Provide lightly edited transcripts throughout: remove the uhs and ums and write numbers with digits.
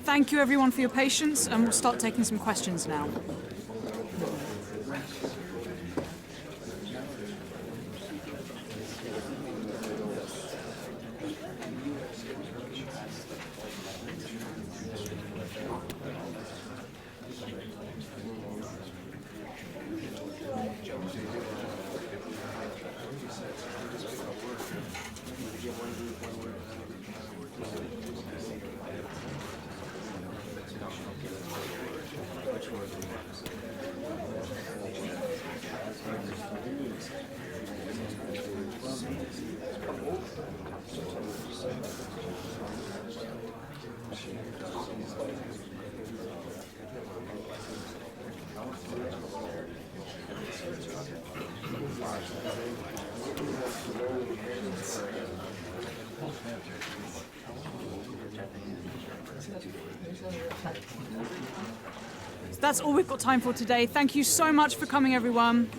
Thank you everyone for your patience, and we'll start taking some questions now. That's all we've got time for today. Thank you so much for coming, everyone.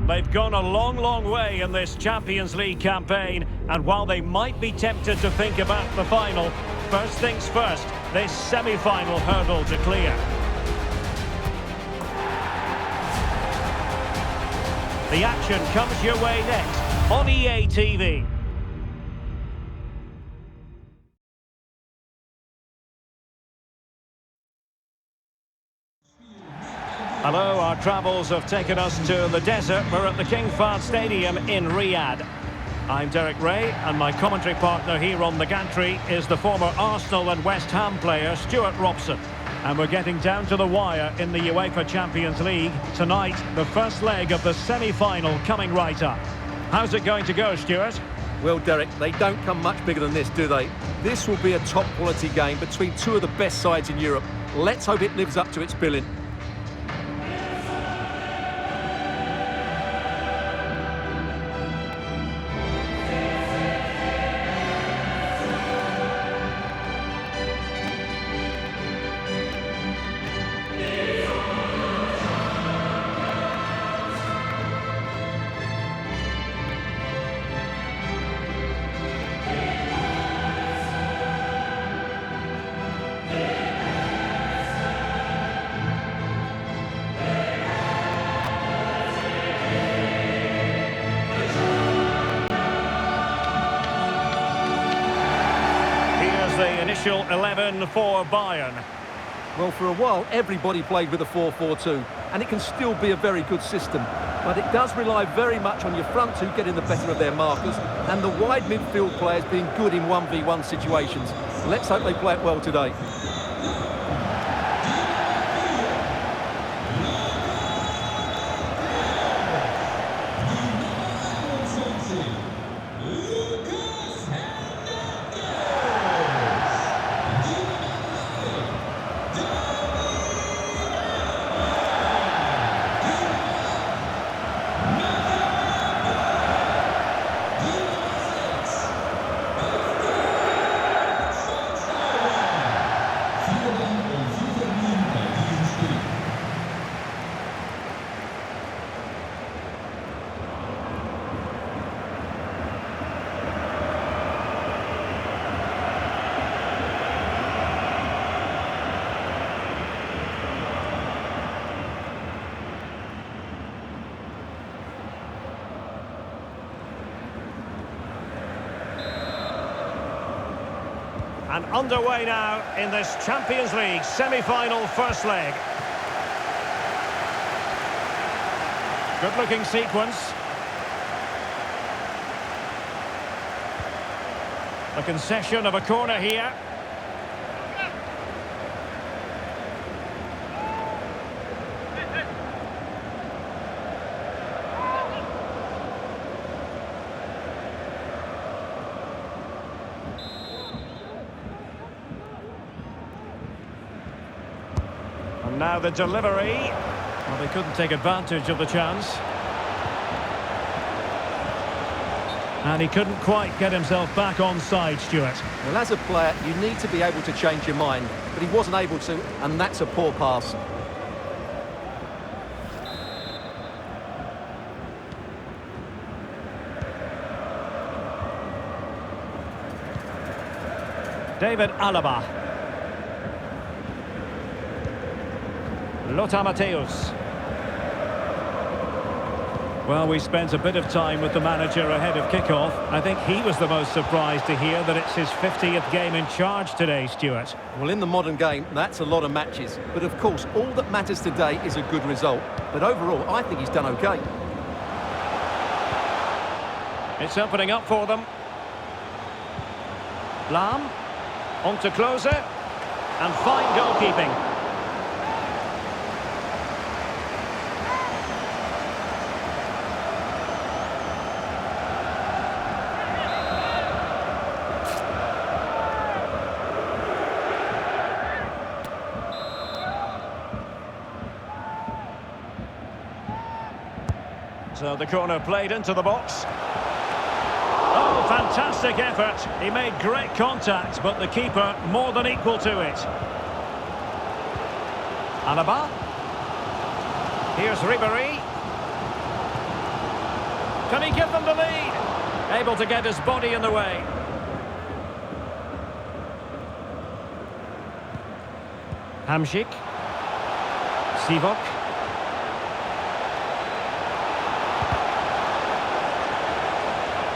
They've gone a long, long way in this Champions League campaign, and while they might be tempted to think about the final, first things first, this semi-final hurdle to clear. The action comes your way next on EA TV. Hello, our travels have taken us to the desert. We're at the King Fahd Stadium in Riyadh. I'm Derek Ray, and my commentary partner here on the gantry is the former Arsenal and West Ham player Stuart Robson. And we're getting down to the wire in the UEFA Champions League. Tonight, the first leg of the semi-final coming right up. How's it going to go, Stuart? Well, Derek, they don't come much bigger than this, do they? This will be a top-quality game between two of the best sides in Europe. Let's hope it lives up to its billing. The initial 11 for Bayern. Well, for a while, everybody played with a 4-4-2, and it can still be a very good system. But it does rely very much on your front two getting the better of their markers, and the wide midfield players being good in 1v1 situations. Let's hope they play it well today. And underway now in this Champions League semi-final first leg. Good-looking sequence. The concession of a corner here. And now the delivery. Well, they couldn't take advantage of the chance. And he couldn't quite get himself back on side, Stuart. Well, as a player, you need to be able to change your mind, but he wasn't able to, and that's a poor pass. David Alaba. Lothar Matthäus. Well, we spent a bit of time with the manager ahead of kickoff. I think he was the most surprised to hear that it's his 50th game in charge today, Stuart. Well, in the modern game, that's a lot of matches. But of course, all that matters today is a good result. But overall, I think he's done okay. It's opening up for them. Lahm. On to Klose. And fine goalkeeping. So the corner played into the box. Oh, fantastic effort. He made great contact, but the keeper more than equal to it. Alaba. Here's Ribéry. Can he give them the lead? Able to get his body in the way. Hamšík. Sivok.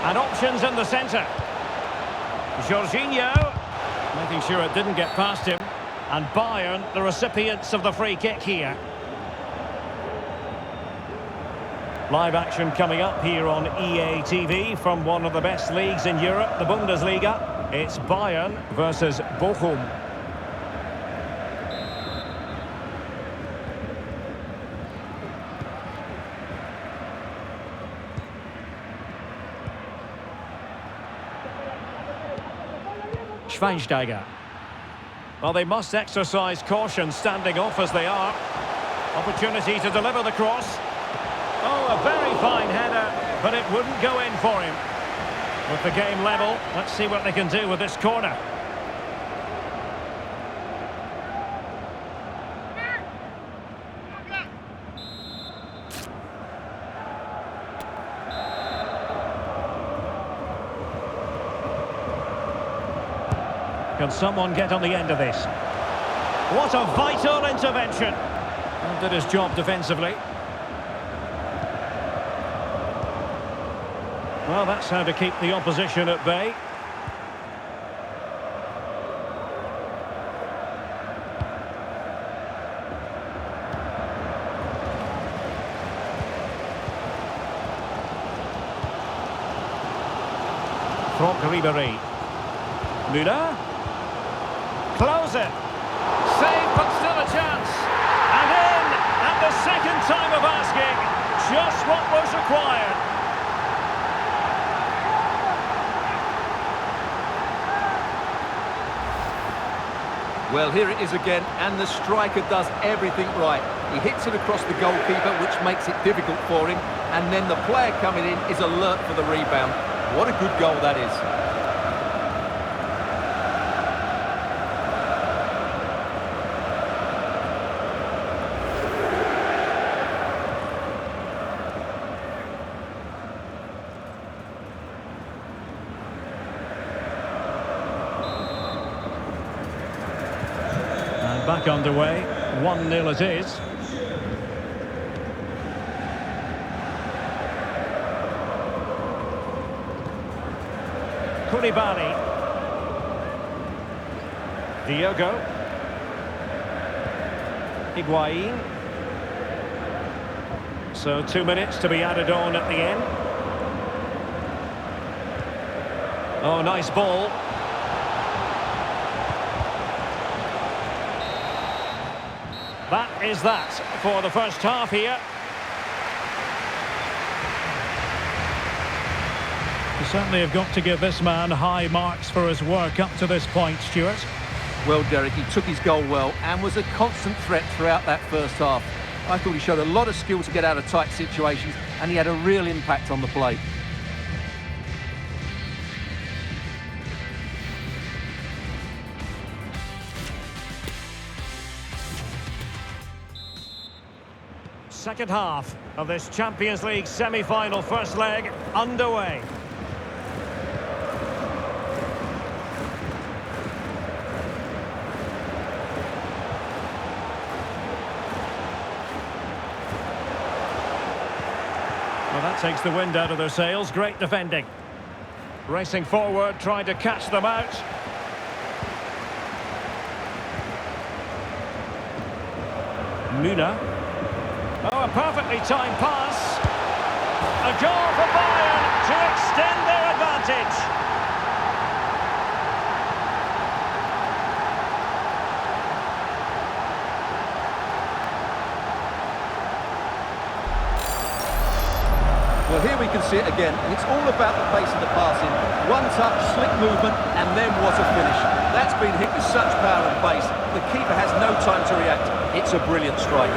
And options in the centre. Jorginho, making sure it didn't get past him. And Bayern, the recipients of the free kick here. Live action coming up here on EA TV from one of the best leagues in Europe, the Bundesliga. It's Bayern versus Bochum. Schweinsteiger. Well, they must exercise caution standing off as they are. Opportunity to deliver the cross. Oh, a very fine header, but it wouldn't go in for him. With the game level, let's see what they can do with this corner. Can someone get on the end of this? What a vital intervention. And did his job defensively. Well, that's how to keep the opposition at bay. Franck Ribéry. Müller. Close it. Save, but still a chance. And in at the second time of asking. Just what was required. Well, here it is again, and the striker does everything right. He hits it across the goalkeeper, which makes it difficult for him, and then the player coming in is alert for the rebound. What a good goal that is. Back underway, 1-0 it is. Koulibaly. Diogo. Higuain. So 2 minutes to be added on at the end. Oh, nice ball. That is that for the first half here. You certainly have got to give this man high marks for his work up to this point, Stuart. Well, Derek, he took his goal well and was a constant threat throughout that first half. I thought he showed a lot of skill to get out of tight situations, and he had a real impact on the play. Second half of this Champions League semi-final first leg underway. Well, that takes the wind out of their sails. Great defending. Racing forward, trying to catch them out. Müller. Oh, a perfectly timed pass. A goal for Bayern to extend their advantage. Well, here we can see it again, and it's all about the pace of the passing. One touch, slick movement, and then what a finish. That's been hit with such power and pace. The keeper has no time to react. It's a brilliant strike.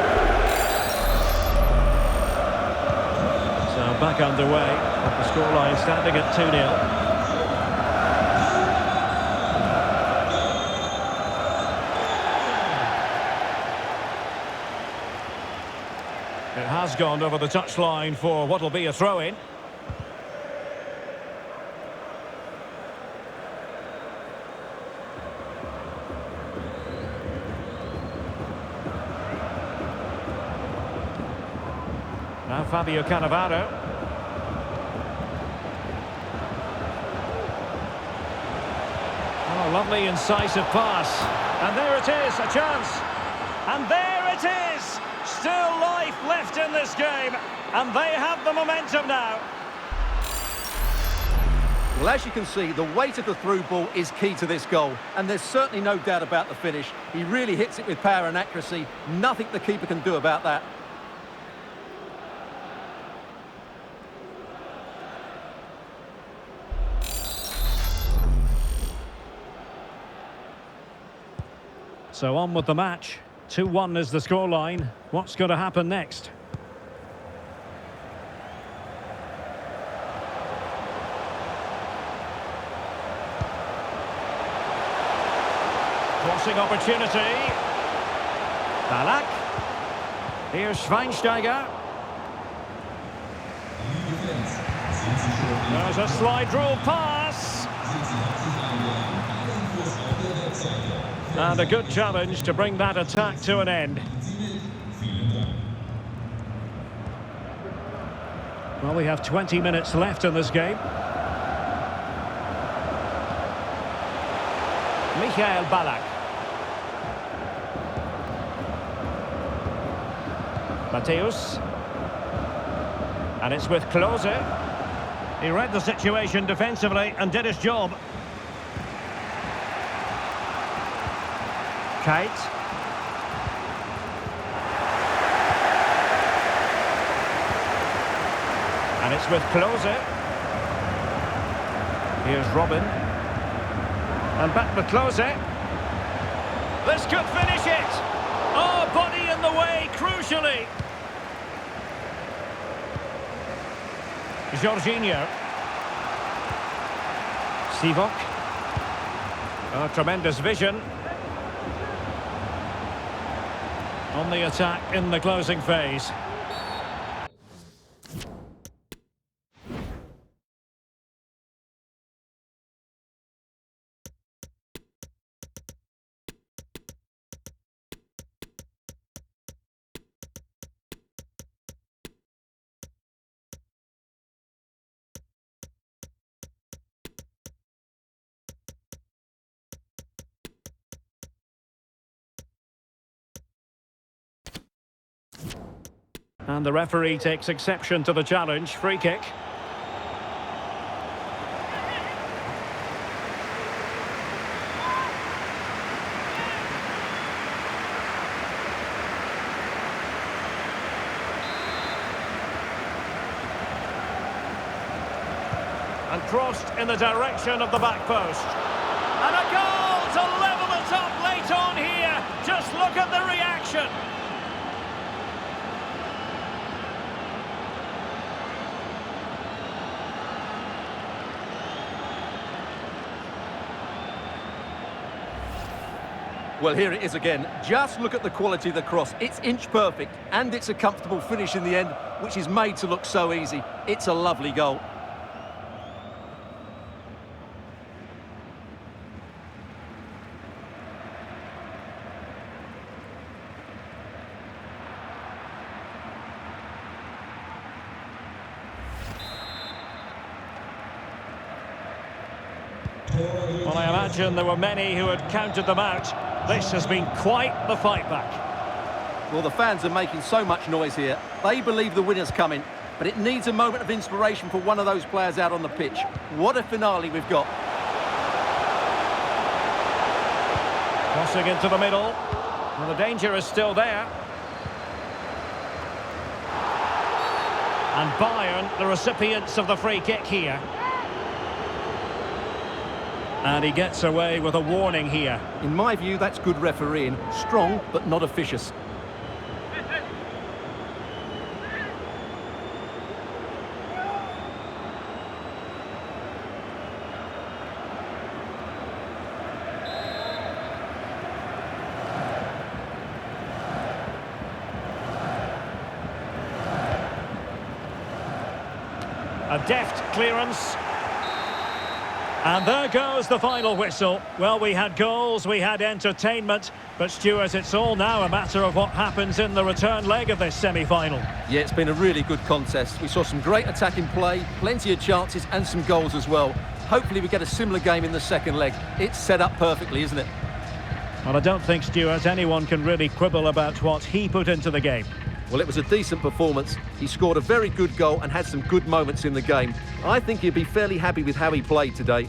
So back underway, with the scoreline standing at 2-0. It has gone over the touchline for what will be a throw-in. Now Fabio Cannavaro. Oh, lovely incisive pass. And there it is, a chance. And there it is! Still life left in this game, and they have the momentum now. Well, as you can see, the weight of the through ball is key to this goal, and there's certainly no doubt about the finish. He really hits it with power and accuracy. Nothing the keeper can do about that. So on with the match. 2-1 is the scoreline. What's going to happen next? Crossing opportunity. Ballack. Here's Schweinsteiger. There's a slide rule pass. And a good challenge to bring that attack to an end. Well, we have 20 minutes left in this game. Michael Ballack. Matthäus. And it's with Klose. He read the situation defensively and did his job. Kite. And it's with Klose. Here's Robin. And back with Klose. This could finish it. Oh, body in the way, crucially. Jorginho. Sivok. Oh, tremendous vision. On the attack in the closing phase. And the referee takes exception to the challenge. Free kick. And crossed in the direction of the back post. And a goal to level it up late on here. Just look at the reaction. Well, here it is again. Just look at the quality of the cross. It's inch perfect, and it's a comfortable finish in the end, which is made to look so easy. It's a lovely goal. Well, I imagine there were many who had counted them out. This has been quite the fight back. Well, the fans are making so much noise here. They believe the winner's coming, but it needs a moment of inspiration for one of those players out on the pitch. What a finale we've got. Crossing into the middle. Well, the danger is still there. And Bayern, the recipients of the free kick here. And he gets away with a warning here. In my view, that's good refereeing. Strong, but not officious. A deft clearance. And there goes the final whistle. Well, we had goals, we had entertainment, but Stuart, it's all now a matter of what happens in the return leg of this semi-final. Yeah, it's been a really good contest. We saw some great attacking play, plenty of chances and some goals as well. Hopefully we get a similar game in the second leg. It's set up perfectly, isn't it? Well, I don't think, Stuart, anyone can really quibble about what he put into the game. Well, it was a decent performance. He scored a very good goal and had some good moments in the game. I think he'd be fairly happy with how he played today.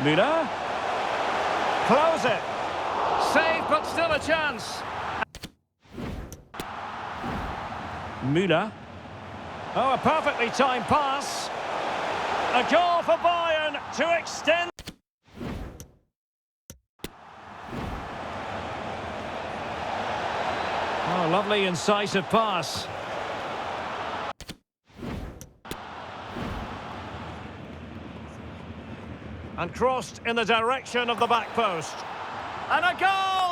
Müller. Close it. Save, but still a chance. Müller. Oh, a perfectly timed pass. A goal for Bayern to extend. Oh, lovely incisive pass. And crossed in the direction of the back post. And a goal!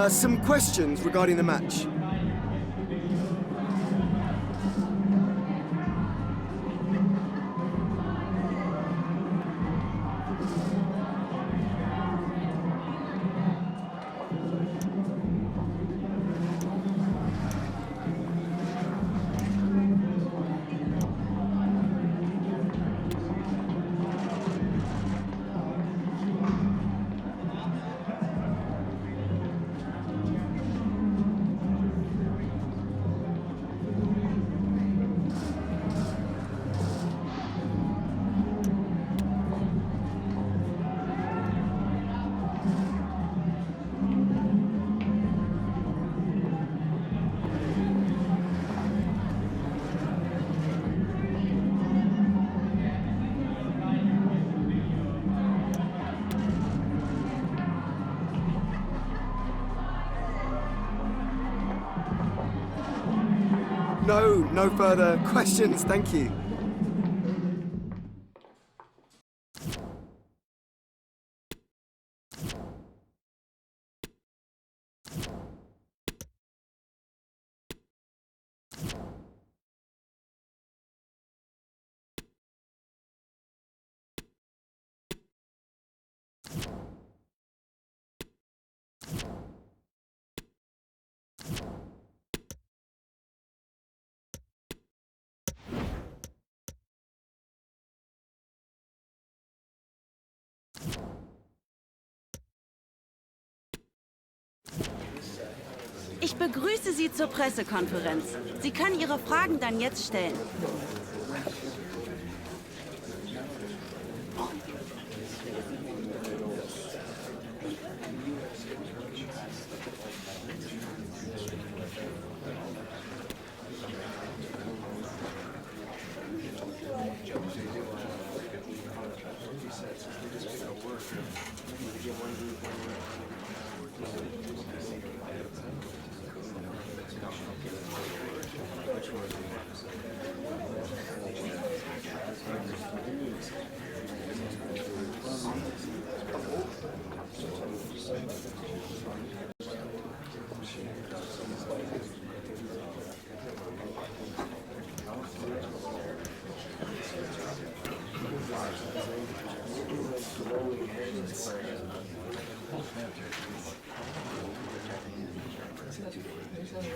Some questions regarding the match. No further questions, thank you. Ich begrüße Sie zur Pressekonferenz. Sie können Ihre Fragen dann jetzt stellen.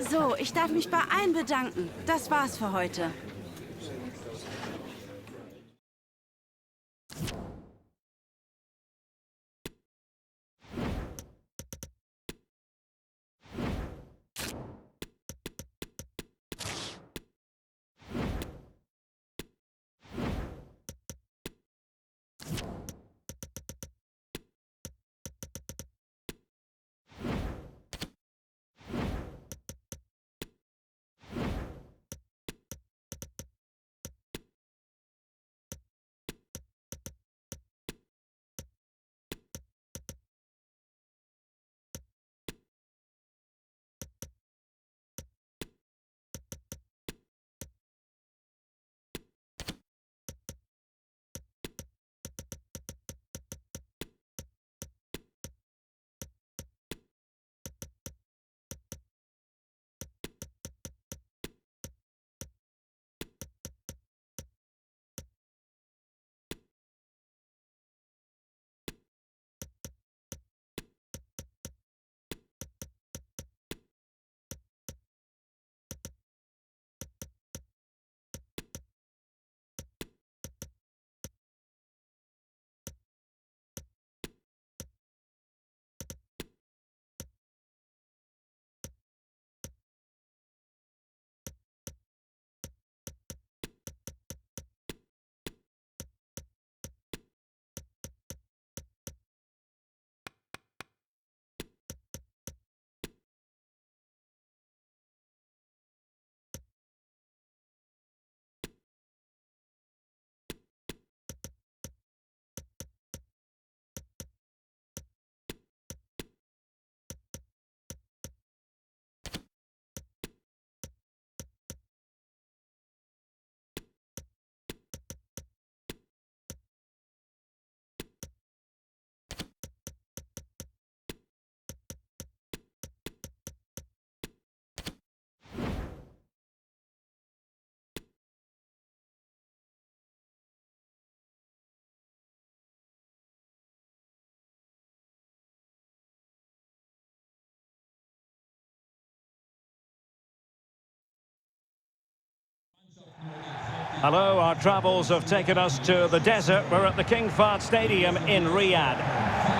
So, ich darf mich bei allen bedanken. Das war's für heute. Hello, our travels have taken us to the desert. We're at the King Fahd Stadium in Riyadh.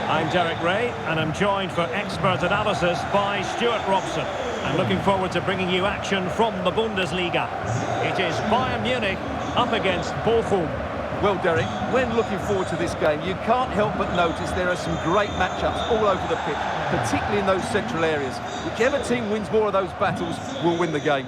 I'm Derek Ray, and I'm joined for expert analysis by Stuart Robson. I'm looking forward to bringing you action from the Bundesliga. It is Bayern Munich up against Bochum. Well, Derek, when looking forward to this game, you can't help but notice there are some great matchups all over the pitch, particularly in those central areas. Whichever team wins more of those battles will win the game.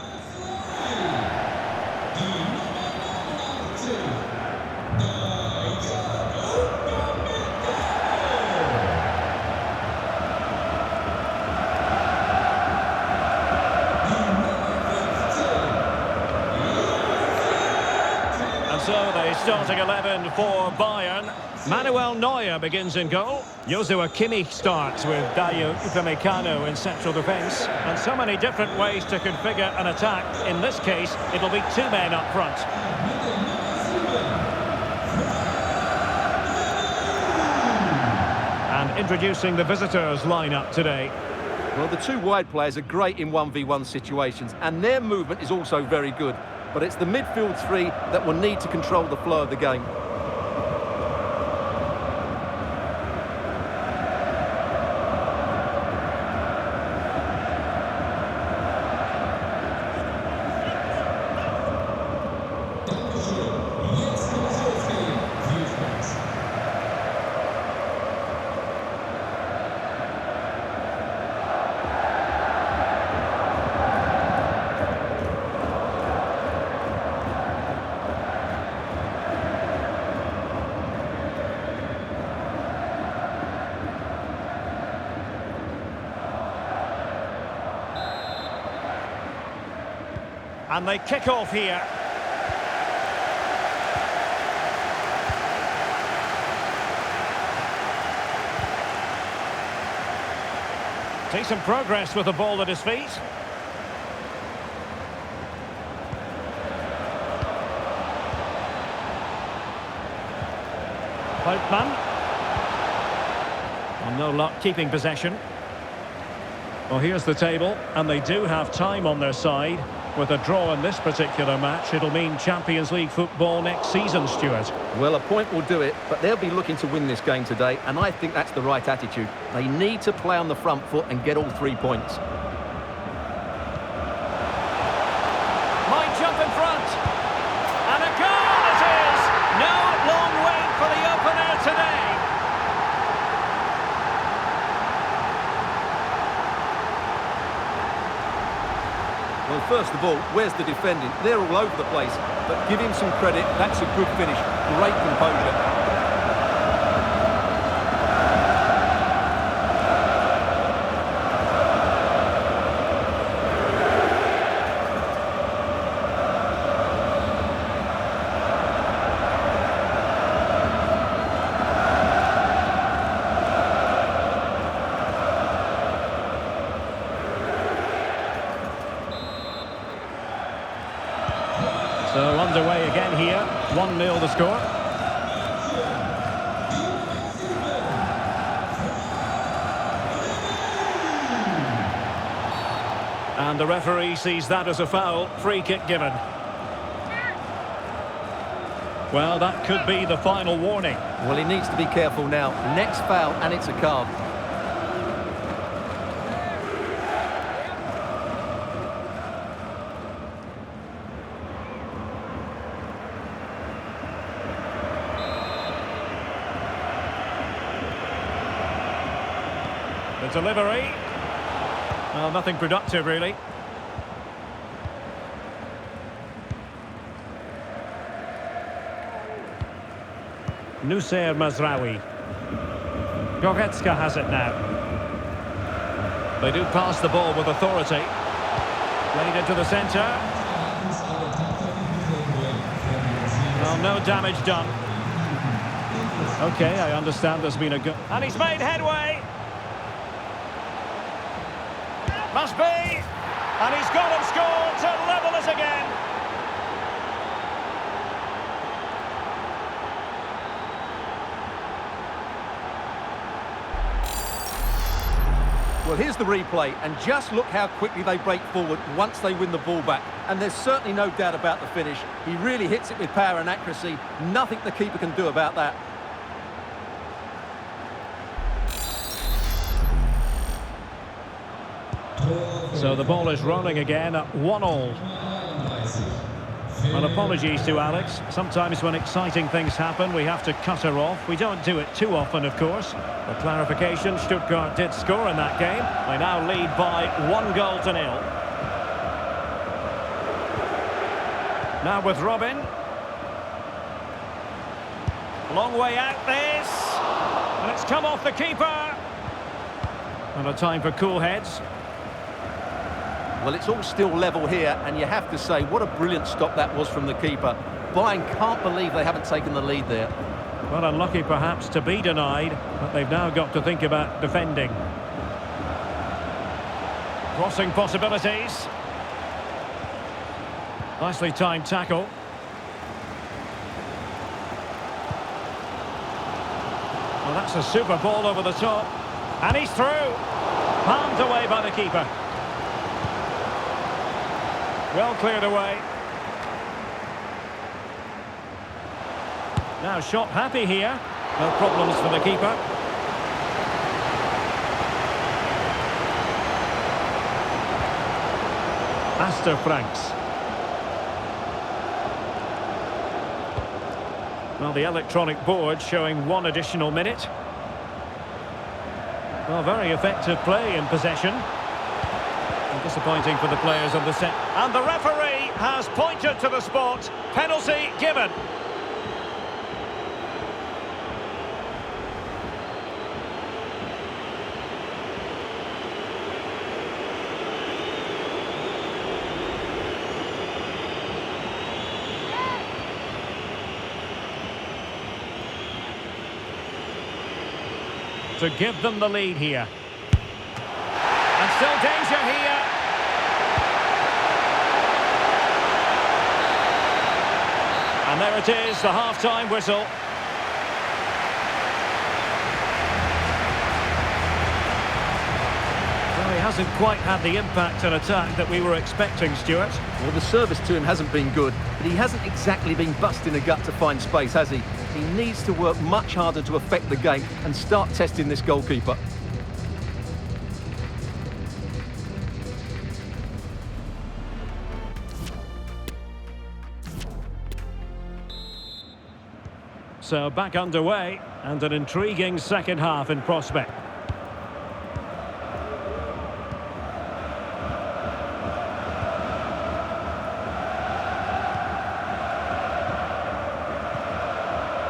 So the starting 11 for Bayern. Manuel Neuer begins in goal. Joshua Kimmich starts with Dayo Upamecano in central defence. And so many different ways to configure an attack. In this case, it'll be two men up front. And introducing the visitors lineup today. Well, the two wide players are great in 1v1 situations, and their movement is also very good. But it's the midfield three that will need to control the flow of the game. And they kick off here. Decent progress with the ball at his feet. Houtman. Well, no luck keeping possession. Well, here's the table, and they do have time on their side. With a draw in this particular match, it'll mean Champions League football next season, Stuart. Well, a point will do it, but they'll be looking to win this game today, and I think that's the right attitude. They need to play on the front foot and get all 3 points. Might jump in front. And a goal it is! No long wait for the opener today. Well, first of all, where's the defending? They're all over the place, but give him some credit. That's a good finish. Great composure. So underway again here, 1-0 the score. And the referee sees that as a foul, free kick given. Well, that could be the final warning. Well, he needs to be careful now. Next foul, and it's a card. The delivery. Well, nothing productive, really. Nusayr Mazraoui. Goretzka has it now. They do pass the ball with authority. Played into the centre. Well, no damage done. Okay, I understand there's been a good... And he's made headway. Must be. And he's gone and scored to level it again. Well, here's the replay, and just look how quickly they break forward once they win the ball back. And there's certainly no doubt about the finish. He really hits it with power and accuracy. Nothing the keeper can do about that. So the ball is rolling again at 1-1. Well, apologies to Alex. Sometimes when exciting things happen, we have to cut her off. We don't do it too often, of course. For clarification, Stuttgart did score in that game. They now lead by 1-0. Now with Robin. Long way out this. And it's come off the keeper. And a time for cool heads. Well, it's all still level here, and you have to say, what a brilliant stop that was from the keeper. Bayern can't believe they haven't taken the lead there. Well, unlucky perhaps to be denied, but they've now got to think about defending. Crossing possibilities. Nicely timed tackle. Well, that's a super ball over the top. And he's through. Palmed away by the keeper. Well cleared away. Now shot happy here. No problems for the keeper. Astor Franks. Well, the electronic board showing 1 additional minute. Well, very effective play in possession. Disappointing for the players on the set. And the referee has pointed to the spot. Penalty given. to give them the lead here. And still danger here. And there it is, the half-time whistle. Well, he hasn't quite had the impact and attack that we were expecting, Stuart. Well, the service to him hasn't been good, but he hasn't exactly been busting the gut to find space, has he? He needs to work much harder to affect the game and start testing this goalkeeper. So back underway, and an intriguing second half in prospect.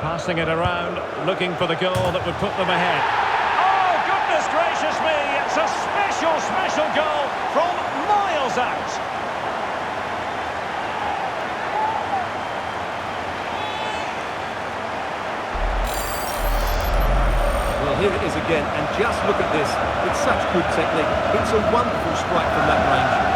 Passing it around, looking for the goal that would put them ahead. Oh, goodness gracious me! It's a special, special goal from miles out. Well, here it is again, and just look at this. It's such good technique. It's a wonderful strike from that range.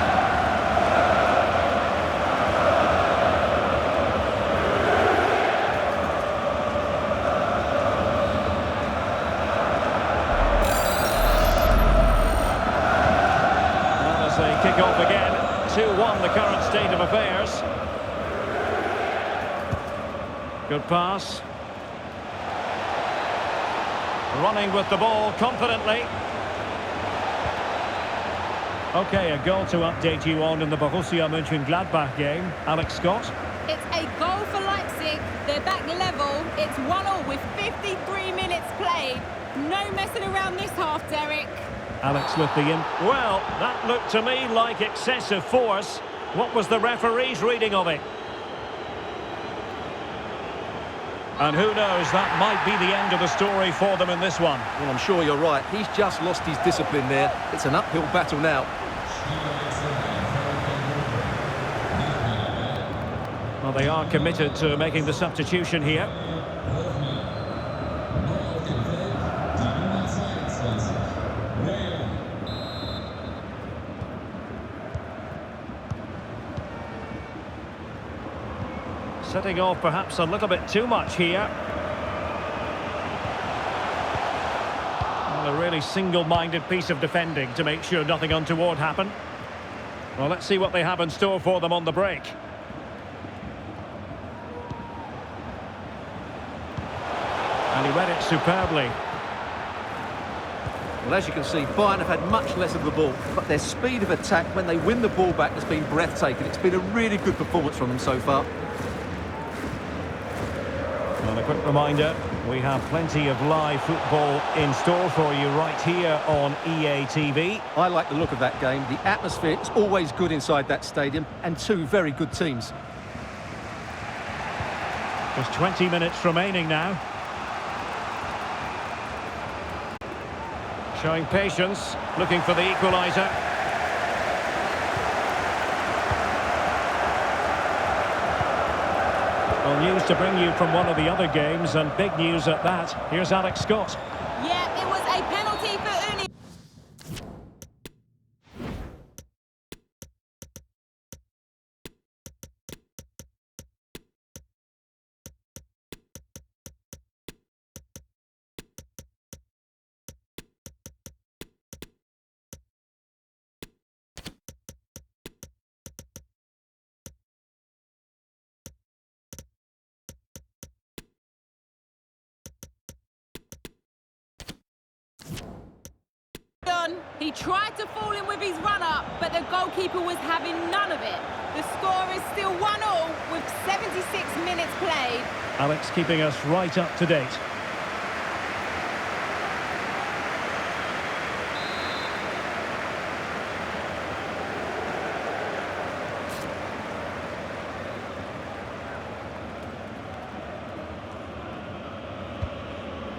Kick off again, 2-1 the current state of affairs. Good pass. Running with the ball confidently. Okay, a goal to update you on in the Borussia Mönchengladbach game. Alex Scott. It's a goal for Leipzig. They're back level. It's 1-1 with 53 minutes played. No messing around this half, Derek. Alex with the in. Well, that looked to me like excessive force. What was the referee's reading of it? And who knows, that might be the end of the story for them in this one. Well, I'm sure you're right. He's just lost his discipline there. It's an uphill battle now. Well, they are committed to making the substitution here. Setting off perhaps a little bit too much here. Well, a really single-minded piece of defending to make sure nothing untoward happened. Well, let's see what they have in store for them on the break. And he read it superbly. Well, as you can see, Bayern have had much less of the ball, but their speed of attack when they win the ball back has been breathtaking. It's been a really good performance from them so far. And a quick reminder, we have plenty of live football in store for you right here on EA TV. I like the look of that game. The atmosphere is always good inside that stadium, and two very good teams. Just 20 minutes remaining now. Showing patience, looking for the equaliser. Well, news to bring you from one of the other games, and big news at that. Here's Alex Scott. Yeah, it was a penalty for Uni. He tried to fall in with his run-up, but the goalkeeper was having none of it. The score is still 1-1 with 76 minutes played. Alex keeping us right up to date.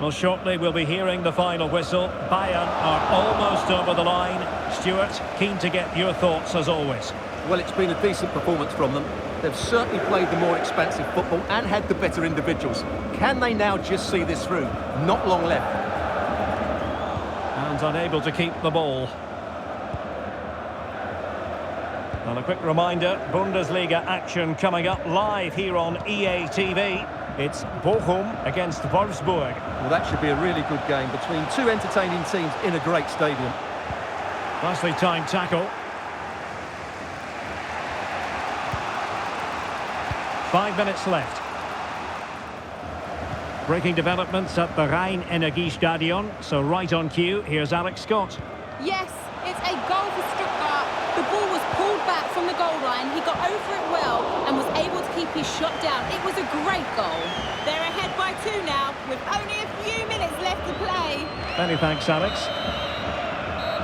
Well, shortly we'll be hearing the final whistle. Bayern are almost over the line. Stuart, keen to get your thoughts as always. Well, it's been a decent performance from them. They've certainly played the more expansive football and had the better individuals. Can they now just see this through? Not long left. and unable to keep the ball. And a quick reminder, Bundesliga action coming up live here on EA TV. It's Bochum against Wolfsburg. Well, that should be a really good game between two entertaining teams in a great stadium. Nicely timed tackle. 5 minutes left. Breaking developments at the Rhein-Energiestadion. So right on cue, here's Alex Scott. Yes, it's a goal for Stuttgart. The ball was pulled back from the goal line. He got over it well and was able to keep his shot down. It was a great goal. They're ahead by 2 now, with only a few minutes left to play. Many thanks, Alex.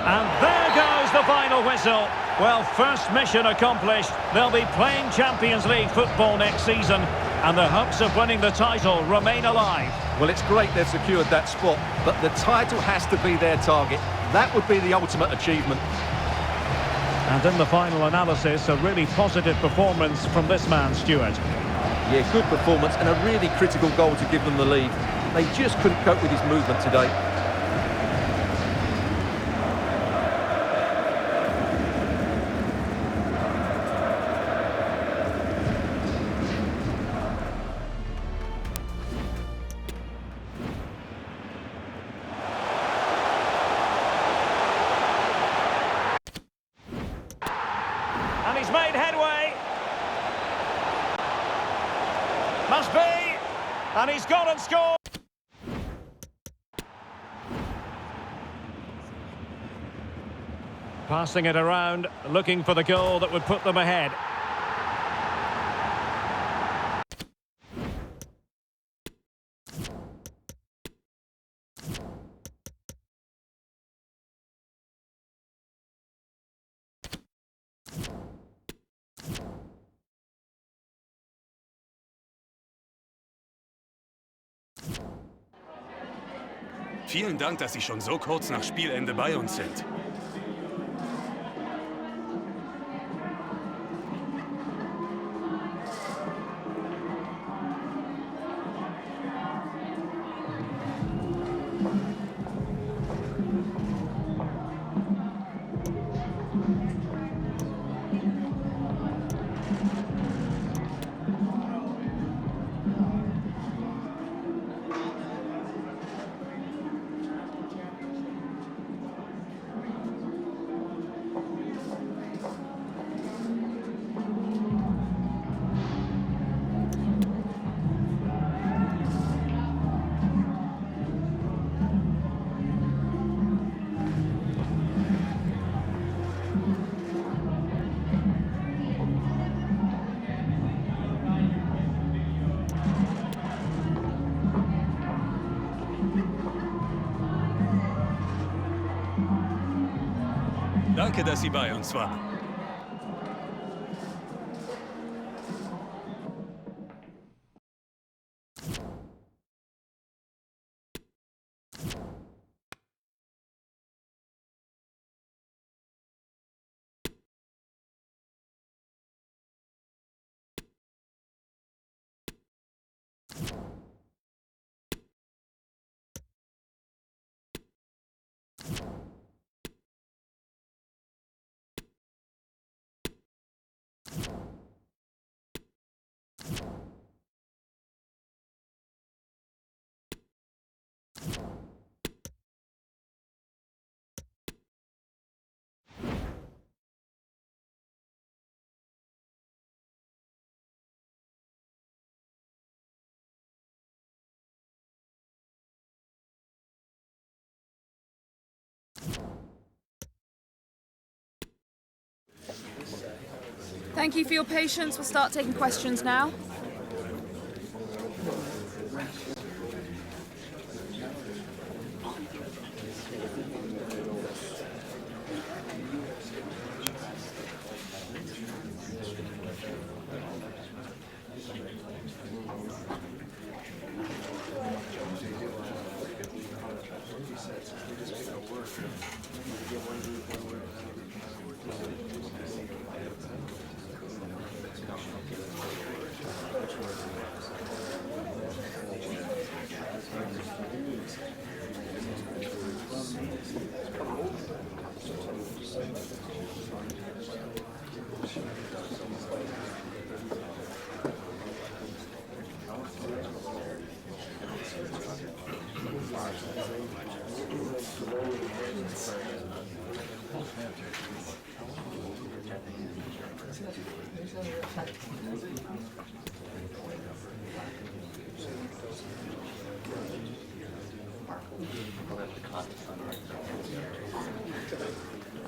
And there goes the final whistle. Well, first mission accomplished. They'll be playing Champions League football next season, and the hopes of winning the title remain alive. Well, it's great they've secured that spot, but the title has to be their target. That would be the ultimate achievement. And in the final analysis, a really positive performance from this man, Stuart. Yeah, good performance and a really critical goal to give them the lead. They just couldn't cope with his movement today. And he's made headway. Must be. And he's gone and scored. Passing it around, looking for the goal that would put them ahead. Vielen Dank, dass Sie schon so kurz nach Spielende bei uns sind. Danke, dass Sie bei uns waren. Thank you for your patience. We'll start taking questions now.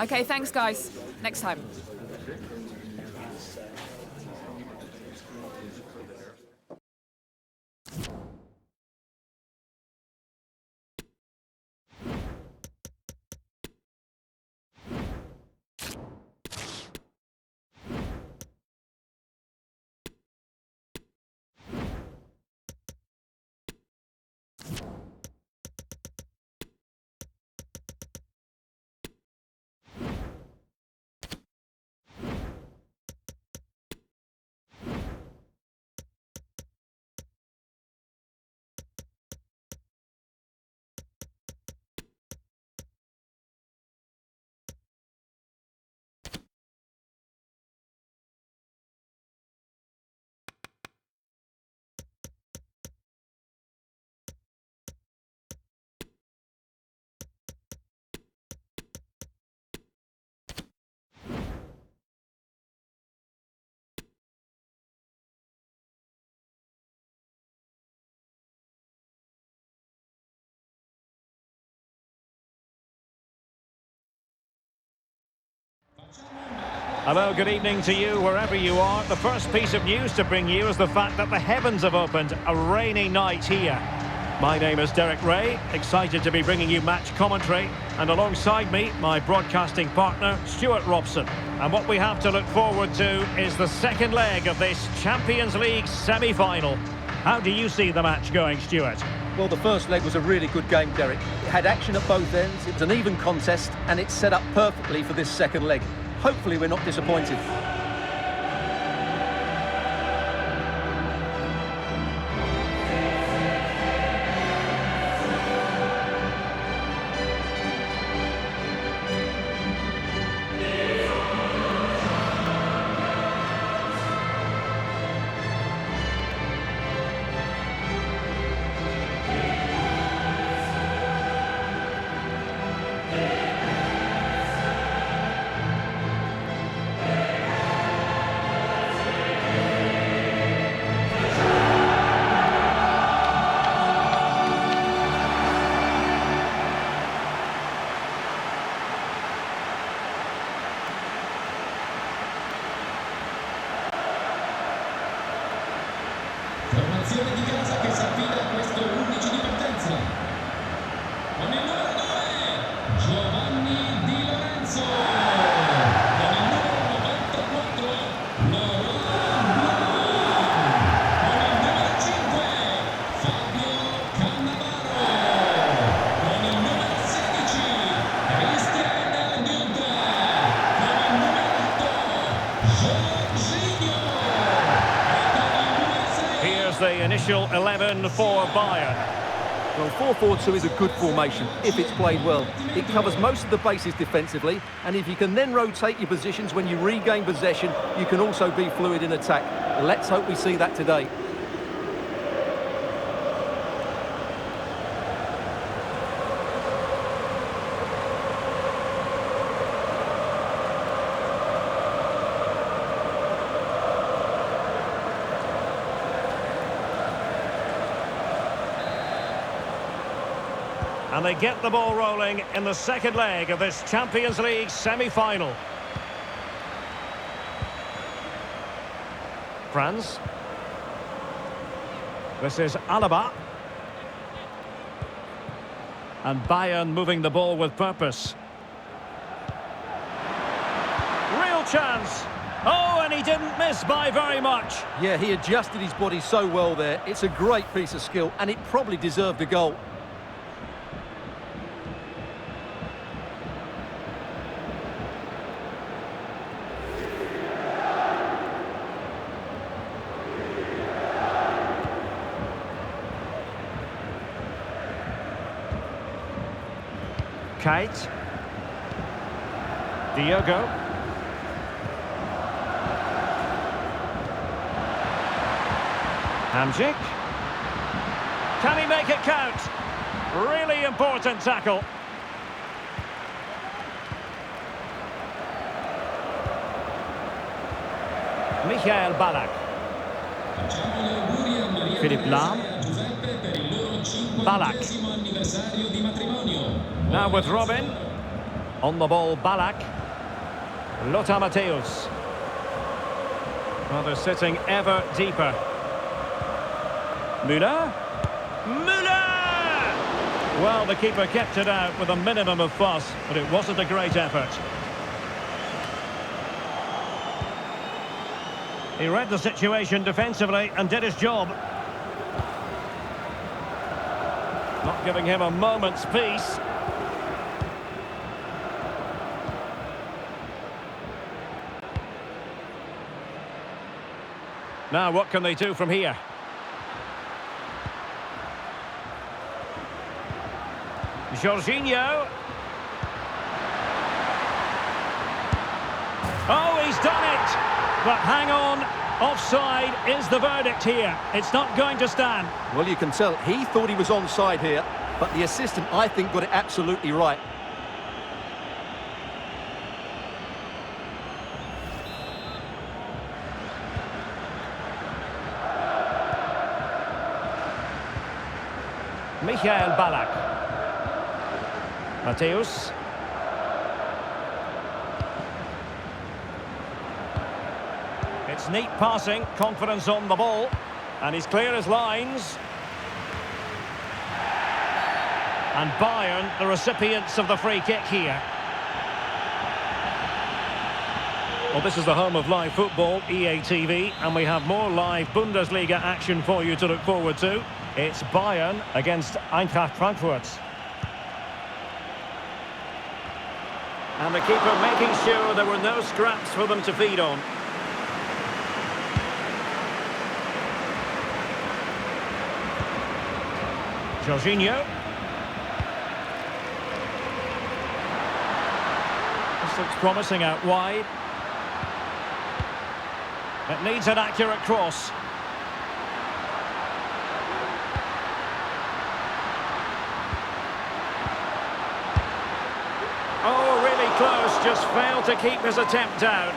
Okay, thanks, guys. Next time. Hello, good evening to you wherever you are. The first piece of news to bring you is the fact that the heavens have opened. A rainy night here. My name is Derek Ray, excited to be bringing you match commentary, and alongside me, my broadcasting partner, Stuart Robson. And what we have to look forward to is the second leg of this Champions League semi-final. How do you see the match going, Stuart? Well, the first leg was a really good game, Derek. It had action at both ends, it was an even contest, and it's set up perfectly for this second leg. Hopefully we're not disappointed. Formazione di casa che si affida a questo 11 di partenza. Con il numero 2, Giovanni Di Lorenzo. Con il numero 94, Laurent Blanc. Con il numero 5, Fabio Cannavaro. Con il numero 16, Christian Günther. Con il numero 8, Jorginho. Here's the initial 11 for Bayern. Well, 4-4-2 is a good formation if it's played well. It covers most of the bases defensively, and if you can then rotate your positions when you regain possession, you can also be fluid in attack. Let's hope we see that today. And they get the ball rolling in the second leg of this Champions League semi-final. Franz. This is Alaba. And Bayern moving the ball with purpose. Real chance. Oh, and he didn't miss by very much. Yeah, he adjusted his body so well there. It's a great piece of skill, and it probably deserved a goal. Kite. Diogo. Hamzik. Can he make it count? Really important tackle. Michael Ballack. Facciamo gli auguri a Maria Philip Teresa Lahm. e a Giuseppe per il loro Ballack. 50° anniversario di matrimonio. Now with Robin. On the ball, Ballack. Lothar Matthäus. Well, they're sitting ever deeper. Müller. Müller! Well, the keeper kept it out with a minimum of fuss, but it wasn't a great effort. He read the situation defensively and did his job. Not giving him a moment's peace. Now, what can they do from here? Jorginho. Oh, he's done it! But hang on, offside is the verdict here. It's not going to stand. Well, you can tell he thought he was onside here, but the assistant, I think, got it absolutely right. Michael Ballack. Matthäus. It's neat passing, confidence on the ball, and he's clear as lines. And Bayern, the recipients of the free kick here. Well, this is the home of live football, EA TV, and we have more live Bundesliga action for you to look forward to. It's Bayern against Eintracht Frankfurt. And the keeper making sure there were no scraps for them to feed on. Jorginho. This looks promising out wide. It needs an accurate cross. Oh, really close, just failed to keep his attempt down.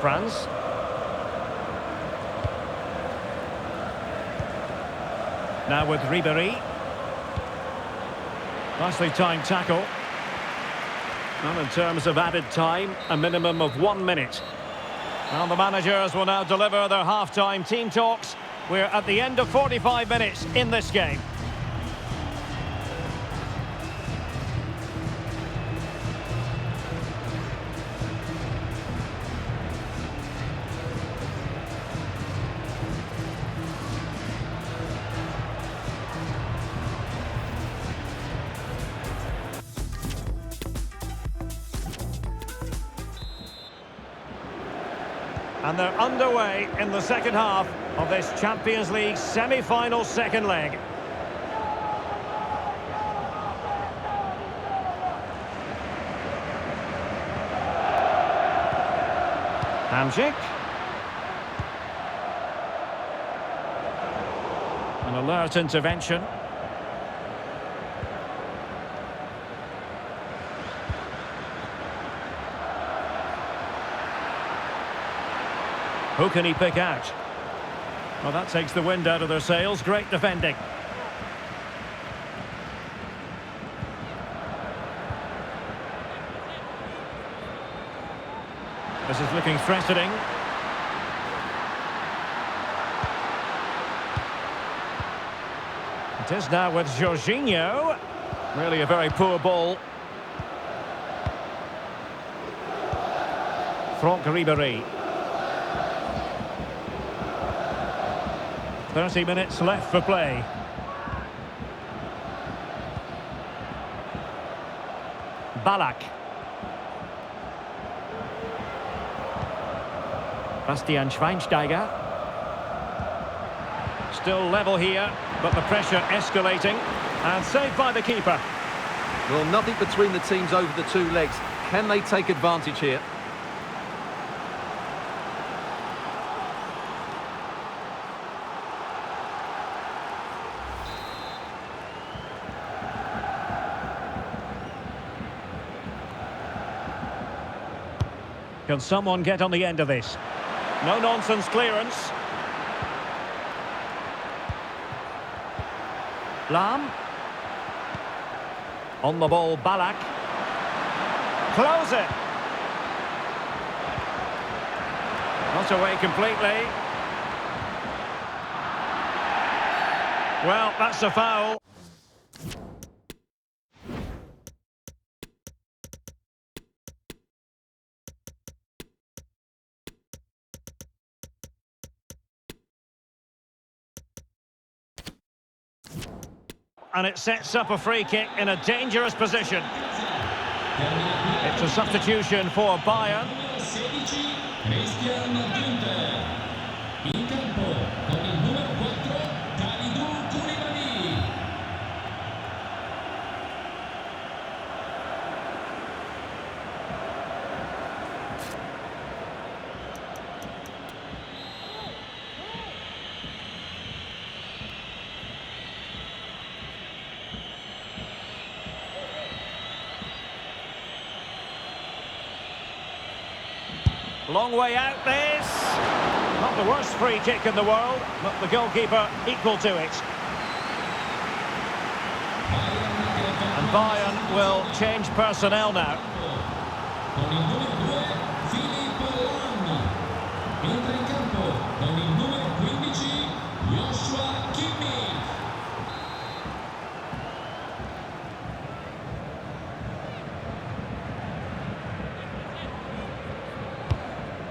France. Now with Ribéry. Nicely timed tackle. And in terms of added time, a minimum of 1 minute. And the managers will now deliver their half-time team talks. We're at the end of 45 minutes in this game. And they're underway in the second half of this Champions League semi-final second leg. Hamsik. An alert intervention. Who can he pick out? Well, that takes the wind out of their sails. Great defending. This is looking threatening. It is now with Jorginho. Really a very poor ball. Franck Ribéry. 30 minutes left for play. Ballack. Bastian Schweinsteiger. Still level here, but the pressure escalating. And saved by the keeper. Well, nothing between the teams over the two legs. Can they take advantage here? Can someone get on the end of this? No-nonsense clearance. Lam. On the ball, Ballack. Close it. Not away completely. Well, that's a foul. And it sets up a free kick in a dangerous position. It's a substitution for Bayern. Long way out this. Not the worst free kick in the world, but the goalkeeper equal to it. And Bayern will change personnel now.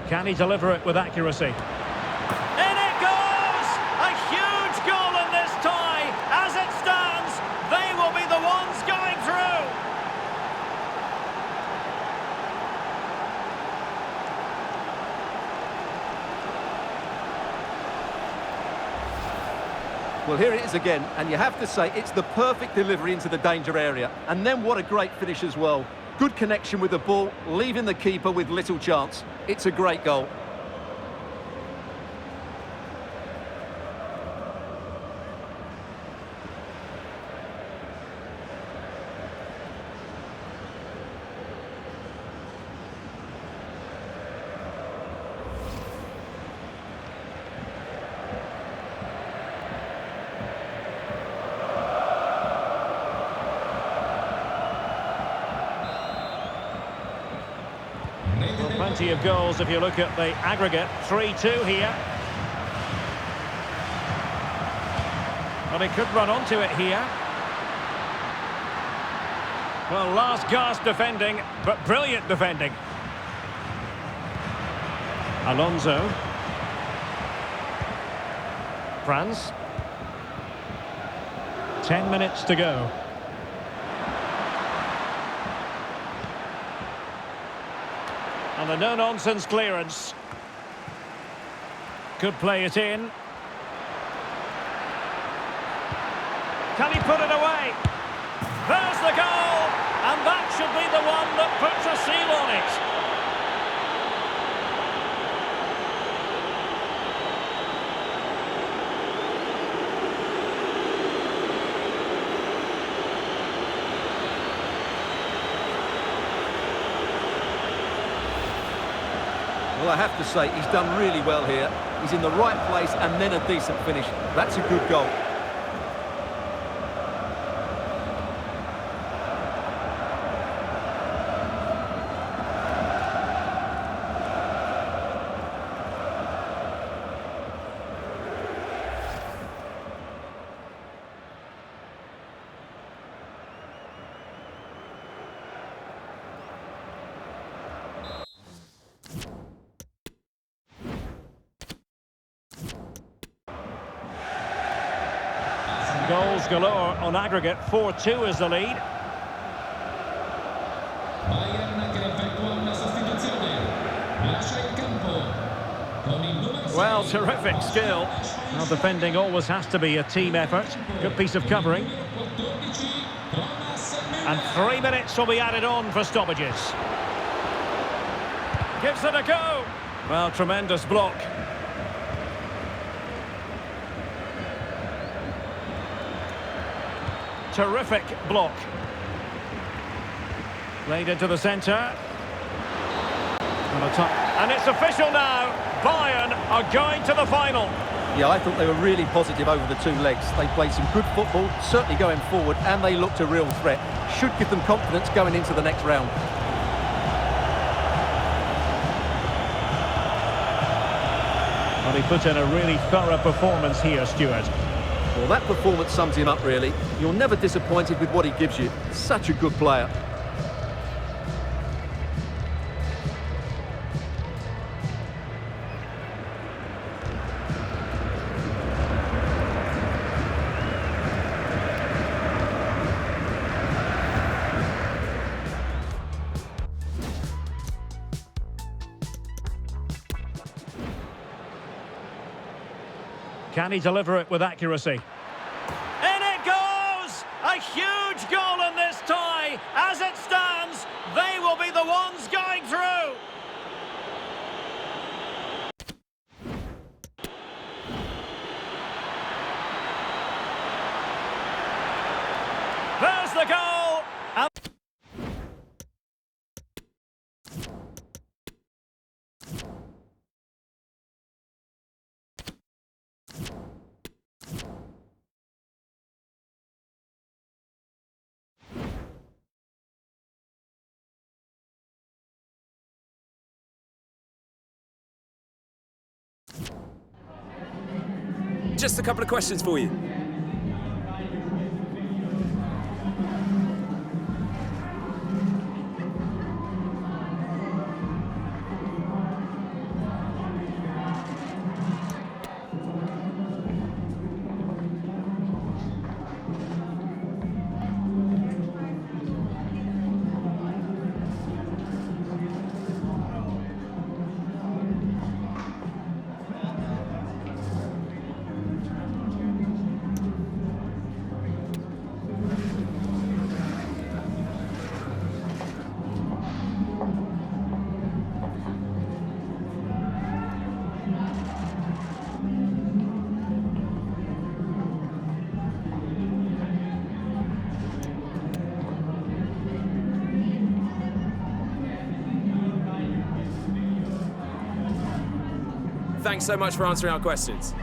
Can he deliver it with accuracy? In it goes! A huge goal in this tie. As it stands, they will be the ones going through. Well, here it is again, and you have to say it's the perfect delivery into the danger area. And then what a great finish as well. Good connection with the ball, leaving the keeper with little chance. It's a great goal. Plenty of goals if you look at the aggregate. 3-2 here. Well, he could run onto it here. Well, last gasp defending, but brilliant defending. Alonso. Franz. 10 minutes to go. And a no-nonsense clearance. Could play it in. Can he put it away? There's the goal! And that should be the one that puts a seal on it. Well, I have to say, he's done really well here. He's in the right place and then a decent finish. That's a good goal. Goals galore on aggregate. 4-2 is the lead. Well, terrific skill. Well, defending always has to be a team effort. Good piece of covering. And 3 minutes will be added on for stoppages. Gives it a go. Well, tremendous block. Terrific block. Laid into the centre. And it's official now. Bayern are going to the final. Yeah, I thought they were really positive over the two legs. They played some good football, certainly going forward, and they looked a real threat. Should give them confidence going into the next round. Well, he put in a really thorough performance here, Stuart. Well, that performance sums him up, really. You're never disappointed with what he gives you. Such a good player. Can he deliver it with accuracy? In it goes! A huge goal in this tie. As it stands, they will be the ones going through. There's the goal. Just a couple of questions for you. Thanks so much for answering our questions.